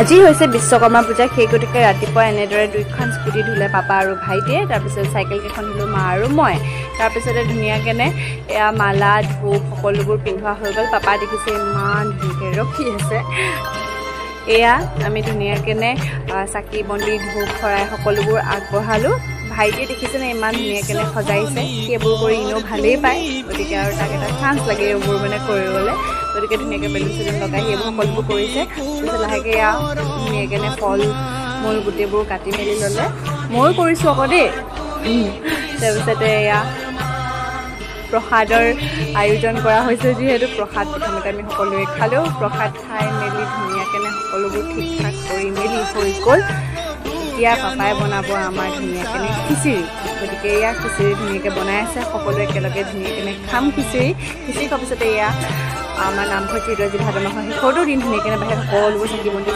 আজি হৈছে বিশ্বকৰ্মা পূজা সেই গতিকে ৰাতিপুৱা এনেদৰে দুইখন স্কুটি ধুলে পাপা আৰু ভাইটিয়ে তাৰপিছত চাইকেল কেইখন ধুলো মা আৰু মই তাৰপিছতে ধুনীয়াকেনে এয়া মালা ধূপ সকলোবোৰ পিন্ধোৱা হৈ গ'ল পাপা দেখিছে ইমান ধুনীয়াকৈ ৰখি আছে এয়া আমি ধুনীয়াকেনে চাকি বন্তি ধূপ খৰাই সকলোবোৰ আগবঢ়ালো ভাইটিয়ে দেখিছেনে ইমান ধুনীয়াকেনে সজাইছে সেইবোৰ কৰি ইনো ভালেই পায় গতিকে আৰু তাক এটা চান্স লাগে এইবোৰ মানে কৰিবলৈ গতিকে ধুনীয়াকৈ বেলুন চেলুন লগাই সেইবোৰ সকলোবোৰ কৰিছে তাৰপিছত লাহেকৈ এয়া ধুনীয়াকেনে ফল মূল গোটেইবোৰ কাটি মেলি ল'লে ময়ো কৰিছোঁ আকৌ দেই তাৰপিছতে এয়া প্ৰসাদৰ আয়োজন কৰা হৈছে যিহেতু প্ৰসাদ প্ৰথমতে আমি সকলোৱে খালেও প্ৰসাদ খাই মেলি ধুনীয়াকেনে সকলোবোৰ ঠিক ঠাক কৰি মেলি হৈ গ'ল এতিয়া পাপাই বনাব আমাৰ ধুনীয়াকেনে খিচিৰি গতিকে এয়া খিচিৰি ধুনীয়াকৈ বনাই আছে সকলোৱে একেলগে ধুনীয়াকেনে খাম খিচিৰি খোৱাৰ পিছতে এয়া আমাৰ নামঘৰ যিহেতু আজি ভাদ মাহৰ শেষৰটো দিন ধুনীয়াকেনে বাহিৰত সকলোবোৰ চাকি বন্তি